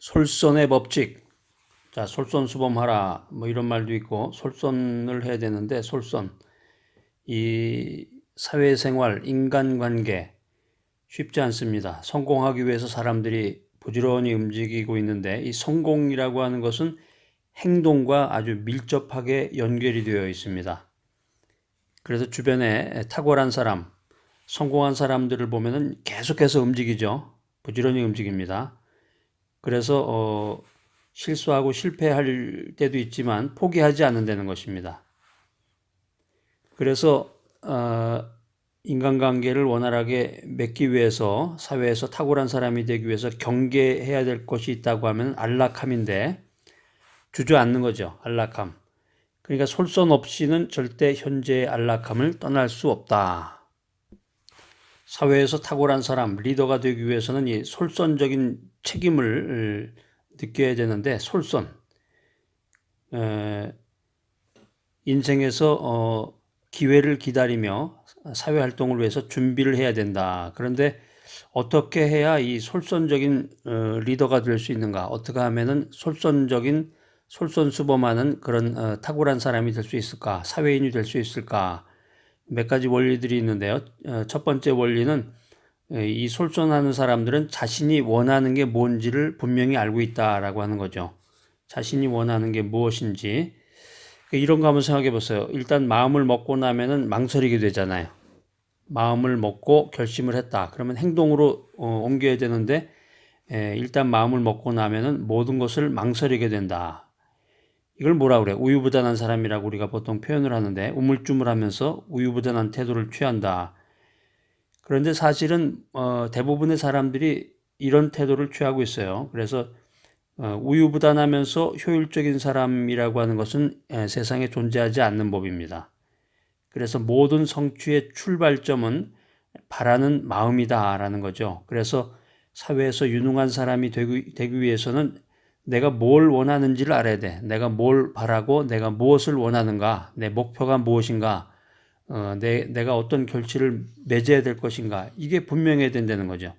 솔선의 법칙. 자, 솔선수범하라. 뭐 이런 말도 있고, 솔선을 해야 되는데, 솔선. 이 사회생활, 인간관계 쉽지 않습니다. 성공하기 위해서 사람들이 부지런히 움직이고 있는데, 이 성공이라고 하는 것은 행동과 아주 밀접하게 연결이 되어 있습니다. 그래서 주변에 탁월한 사람, 성공한 사람들을 보면은 계속해서 움직이죠. 부지런히 움직입니다. 그래서 실수하고 실패할 때도 있지만 포기하지 않는다는 것입니다. 그래서 인간관계를 원활하게 맺기 위해서 사회에서 탁월한 사람이 되기 위해서 경계해야 될 것이 있다고 하면 안락함인데 주저앉는 거죠. 안락함. 그러니까 솔선 없이는 절대 현재의 안락함을 떠날 수 없다. 사회에서 탁월한 사람, 리더가 되기 위해서는 이 솔선적인 책임을 느껴야 되는데 솔선. 인생에서 기회를 기다리며 사회활동을 위해서 준비를 해야 된다. 그런데 어떻게 해야 이 솔선적인 리더가 될 수 있는가? 어떻게 하면은 솔선수범하는 그런 탁월한 사람이 될 수 있을까? 사회인이 될 수 있을까? 몇 가지 원리들이 있는데요. 첫 번째 원리는 이 솔선하는 사람들은 자신이 원하는 게 뭔지를 분명히 알고 있다라고 하는 거죠. 자신이 원하는 게 무엇인지. 이런 거 한번 생각해 보세요. 일단 마음을 먹고 나면은 망설이게 되잖아요. 마음을 먹고 결심을 했다. 그러면 행동으로 옮겨야 되는데 일단 마음을 먹고 나면은 모든 것을 망설이게 된다. 이걸 뭐라 그래? 우유부단한 사람이라고 우리가 보통 표현을 하는데 우물쭈물하면서 우유부단한 태도를 취한다. 그런데 사실은 대부분의 사람들이 이런 태도를 취하고 있어요. 그래서 우유부단하면서 효율적인 사람이라고 하는 것은 세상에 존재하지 않는 법입니다. 그래서 모든 성취의 출발점은 바라는 마음이다라는 거죠. 그래서 사회에서 유능한 사람이 되기 위해서는 내가 뭘 원하는지를 알아야 돼. 내가 뭘 바라고 내가 무엇을 원하는가, 내 목표가 무엇인가, 내가 어떤 결실을 맺어야 될 것인가, 이게 분명해야 된다는 거죠.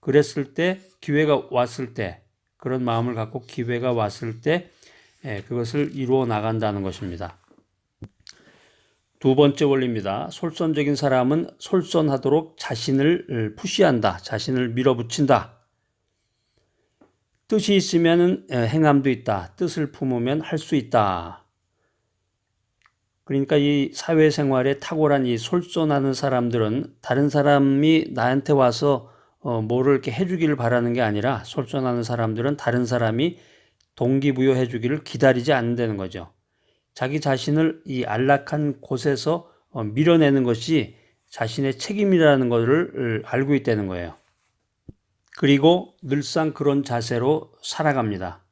그랬을 때, 기회가 왔을 때, 그런 마음을 갖고 기회가 왔을 때 그것을 이루어 나간다는 것입니다. 두 번째 원리입니다. 솔선적인 사람은 솔선하도록 자신을 푸시한다. 자신을 밀어붙인다. 뜻이 있으면 행함도 있다. 뜻을 품으면 할 수 있다. 그러니까 이 사회생활에 탁월한 이 솔선하는 사람들은 다른 사람이 나한테 와서 뭐를 이렇게 해주기를 바라는 게 아니라 솔선하는 사람들은 다른 사람이 동기부여해 주기를 기다리지 않는다는 거죠. 자기 자신을 이 안락한 곳에서 밀어내는 것이 자신의 책임이라는 것을 알고 있다는 거예요. 그리고 늘상 그런 자세로 살아갑니다.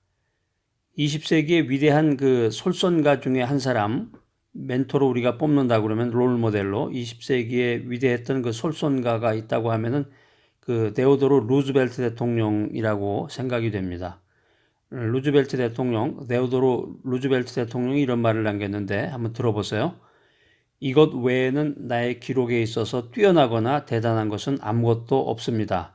20세기의 위대한 그 솔선가 중에 한 사람, 멘토로 우리가 뽑는다 그러면 롤 모델로 20세기에 위대했던 그 솔선가가 있다고 하면은 그 데오도로 루즈벨트 대통령이라고 생각이 됩니다. 데오도로 루즈벨트 대통령이 이런 말을 남겼는데 한번 들어보세요. 이것 외에는 나의 기록에 있어서 뛰어나거나 대단한 것은 아무것도 없습니다.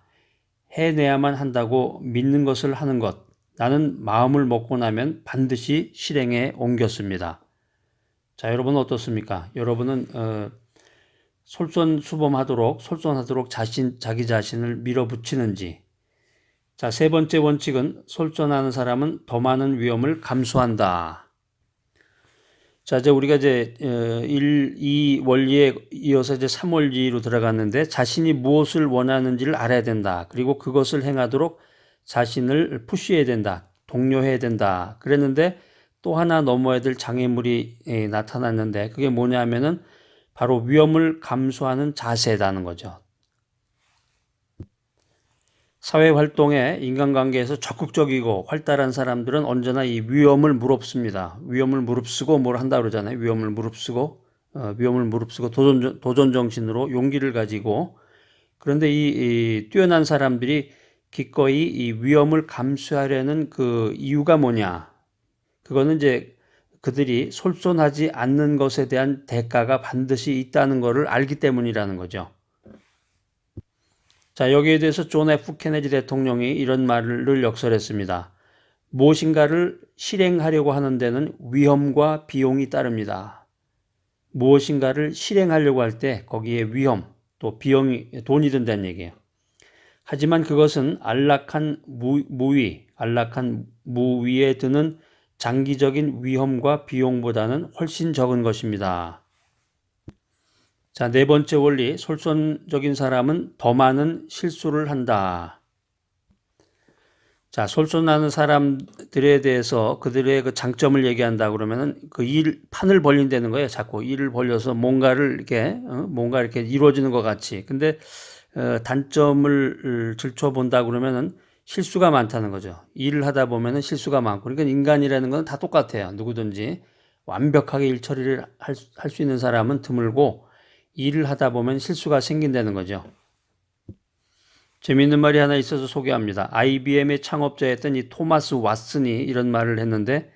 해내야만 한다고 믿는 것을 하는 것. 나는 마음을 먹고 나면 반드시 실행에 옮겼습니다. 자, 여러분은 어떻습니까? 여러분은 솔선하도록 자기 자신을 밀어붙이는지. 자, 세 번째 원칙은 솔선하는 사람은 더 많은 위험을 감수한다. 자, 이제 우리가 이제 2 원리에 이어서 이제 3 원리로 들어갔는데 자신이 무엇을 원하는지를 알아야 된다. 그리고 그것을 행하도록 자신을 푸시해야 된다. 독려해야 된다. 그랬는데 또 하나 넘어야 될 장애물이 나타났는데 그게 뭐냐면은 바로 위험을 감수하는 자세라는 거죠. 사회활동에 인간관계에서 적극적이고 활달한 사람들은 언제나 이 위험을 무릅씁니다. 위험을 무릅쓰고 뭘 한다 그러잖아요. 위험을 무릅쓰고 도전 정신으로 용기를 가지고. 그런데 이 뛰어난 사람들이 기꺼이 이 위험을 감수하려는 그 이유가 뭐냐? 그거는 이제 그들이 솔선하지 않는 것에 대한 대가가 반드시 있다는 것을 알기 때문이라는 거죠. 자, 여기에 대해서 존 F 케네디 대통령이 이런 말을 역설했습니다. 무엇인가를 실행하려고 하는 데는 위험과 비용이 따릅니다. 무엇인가를 실행하려고 할 때 거기에 위험, 또 비용이, 돈이 든다는 얘기예요. 하지만 그것은 안락한 무위에 드는 장기적인 위험과 비용보다는 훨씬 적은 것입니다. 자, 네 번째 원리, 솔선적인 사람은 더 많은 실수를 한다. 자, 솔선하는 사람들에 대해서 그들의 그 장점을 얘기한다 그러면은 그 판을 벌린다는 거예요. 자꾸 일을 벌려서 뭔가 이렇게 이루어지는 것 같이. 근데 단점을 들춰본다 그러면은 실수가 많다는 거죠. 일을 하다 보면은 실수가 많고. 그러니까 인간이라는 건 다 똑같아요. 누구든지 완벽하게 일 처리를 할 수 있는 사람은 드물고 일을 하다 보면 실수가 생긴다는 거죠. 재미있는 말이 하나 있어서 소개합니다. IBM의 창업자였던 이 토마스 왓슨이 이런 말을 했는데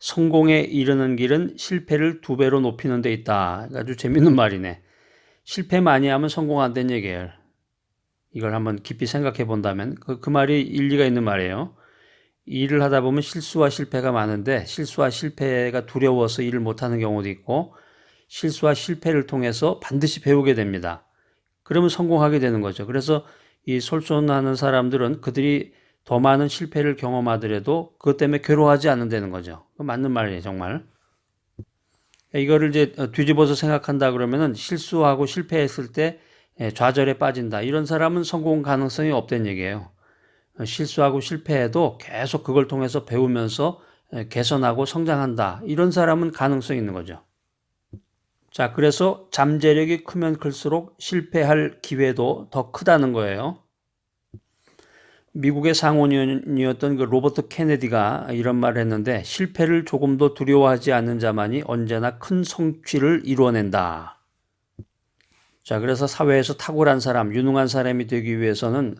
성공에 이르는 길은 실패를 2배로 높이는 데 있다. 아주 재미있는 말이네. 실패 많이 하면 성공 안 된 얘기예요. 이걸 한번 깊이 생각해 본다면 그 말이 일리가 있는 말이에요. 일을 하다 보면 실수와 실패가 많은데 실수와 실패가 두려워서 일을 못하는 경우도 있고 실수와 실패를 통해서 반드시 배우게 됩니다. 그러면 성공하게 되는 거죠. 그래서 이 솔선하는 사람들은 그들이 더 많은 실패를 경험하더라도 그것 때문에 괴로워하지 않는다는 거죠. 맞는 말이에요, 정말. 이거를 이제 뒤집어서 생각한다 그러면은 실수하고 실패했을 때 좌절에 빠진다. 이런 사람은 성공 가능성이 없다는 얘기예요. 실수하고 실패해도 계속 그걸 통해서 배우면서 개선하고 성장한다. 이런 사람은 가능성이 있는 거죠. 자, 그래서 잠재력이 크면 클수록 실패할 기회도 더 크다는 거예요. 미국의 상원의원이었던 그 로버트 케네디가 이런 말을 했는데 실패를 조금도 두려워하지 않는 자만이 언제나 큰 성취를 이루어낸다. 자, 그래서 사회에서 탁월한 사람, 유능한 사람이 되기 위해서는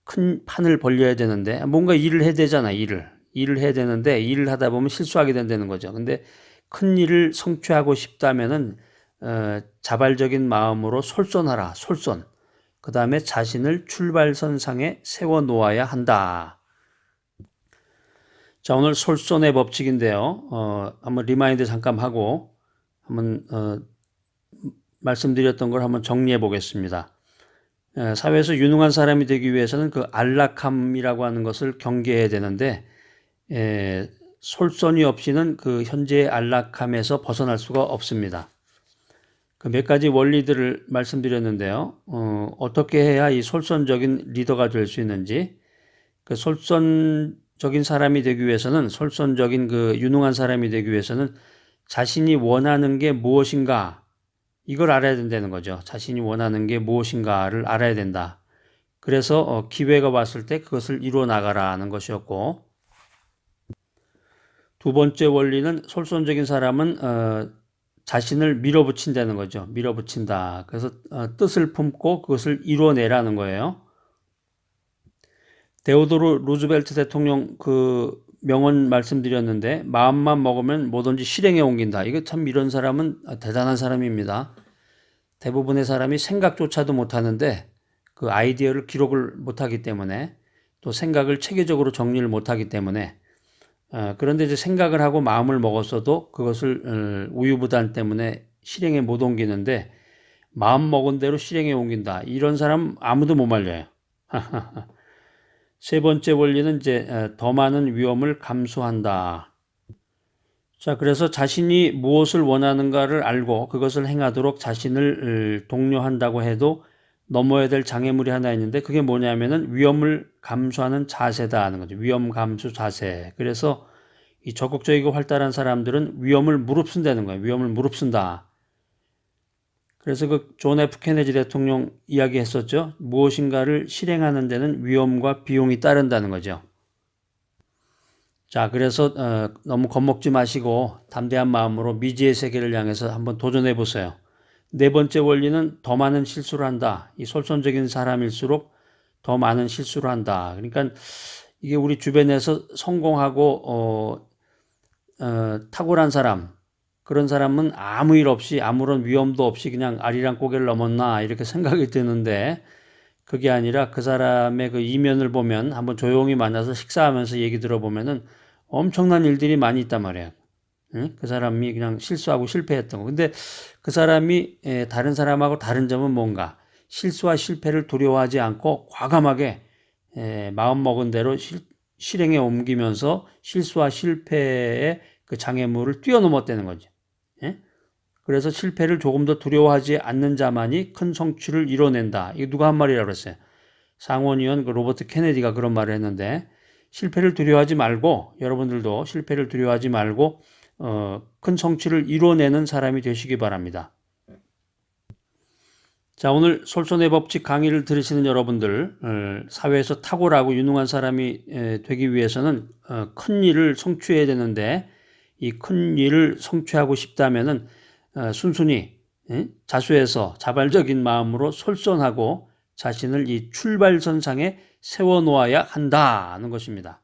큰 판을 벌려야 되는데 뭔가 일을 해야 되잖아, 일을 해야 되는데 일을 하다 보면 실수하게 된다는 거죠. 근데 큰 일을 성취하고 싶다면은 자발적인 마음으로 솔선하라, 솔선. 그 다음에 자신을 출발선상에 세워놓아야 한다. 자, 오늘 솔선의 법칙인데요. 한번 리마인드 잠깐 하고 한번 말씀드렸던 걸 한번 정리해 보겠습니다. 사회에서 유능한 사람이 되기 위해서는 그 안락함이라고 하는 것을 경계해야 되는데 솔선이 없이는 그 현재의 안락함에서 벗어날 수가 없습니다. 그 몇 가지 원리들을 말씀드렸는데요. 어떻게 해야 이 솔선적인 리더가 될 수 있는지, 그 솔선적인 사람이 되기 위해서는, 솔선적인 그 유능한 사람이 되기 위해서는 자신이 원하는 게 무엇인가, 이걸 알아야 된다는 거죠. 자신이 원하는 게 무엇인가를 알아야 된다. 그래서 기회가 왔을 때 그것을 이루어 나가라는 것이었고, 두 번째 원리는 솔선적인 사람은 자신을 밀어붙인다는 거죠. 밀어붙인다. 그래서 뜻을 품고 그것을 이루어내라는 거예요. 데오도르 루즈벨트 대통령 그 명언 말씀드렸는데 마음만 먹으면 뭐든지 실행에 옮긴다. 이거 참 이런 사람은 대단한 사람입니다. 대부분의 사람이 생각조차도 못하는데 그 아이디어를 기록을 못하기 때문에 또 생각을 체계적으로 정리를 못하기 때문에 그런데 이제 생각을 하고 마음을 먹었어도 그것을 우유부단 때문에 실행에 못 옮기는데 마음 먹은 대로 실행에 옮긴다. 이런 사람 아무도 못 말려요. 세 번째 원리는 이제 더 많은 위험을 감수한다. 자, 그래서 자신이 무엇을 원하는가를 알고 그것을 행하도록 자신을 독려한다고 해도 넘어야 될 장애물이 하나 있는데 그게 뭐냐면은 위험을 감수하는 자세다 하는 거죠. 위험 감수 자세. 그래서 이 적극적이고 활달한 사람들은 위험을 무릅쓴다는 거예요. 위험을 무릅쓴다. 그래서 그 존 F 케네디 대통령 이야기했었죠. 무엇인가를 실행하는 데는 위험과 비용이 따른다는 거죠. 자, 그래서 너무 겁먹지 마시고 담대한 마음으로 미지의 세계를 향해서 한번 도전해 보세요. 네 번째 원리는 더 많은 실수를 한다. 이 솔선적인 사람일수록 더 많은 실수를 한다. 그러니까 이게 우리 주변에서 성공하고 탁월한 사람, 그런 사람은 아무 일 없이 아무런 위험도 없이 그냥 아리랑 고개를 넘었나 이렇게 생각이 드는데 그게 아니라 그 사람의 그 이면을 보면 한번 조용히 만나서 식사하면서 얘기 들어보면은 엄청난 일들이 많이 있단 말이에요. 응? 그 사람이 그냥 실수하고 실패했던 거. 근데 그 사람이 다른 사람하고 다른 점은 뭔가 실수와 실패를 두려워하지 않고 과감하게 마음 먹은 대로 실행에 옮기면서 실수와 실패의 그 장애물을 뛰어넘었다는 거죠. 예? 그래서 실패를 조금 더 두려워하지 않는 자만이 큰 성취를 이뤄낸다. 이거 누가 한 말이라고 그랬어요? 상원의원 그 로버트 케네디가 그런 말을 했는데 실패를 두려워하지 말고 여러분들도 실패를 두려워하지 말고 큰 성취를 이뤄내는 사람이 되시기 바랍니다. 자, 오늘 솔선의 법칙 강의를 들으시는 여러분들, 사회에서 탁월하고 유능한 사람이 되기 위해서는 큰 일을 성취해야 되는데 이 큰 일을 성취하고 싶다면은 순순히 자수해서 자발적인 마음으로 솔선하고 자신을 이 출발선상에 세워놓아야 한다는 것입니다.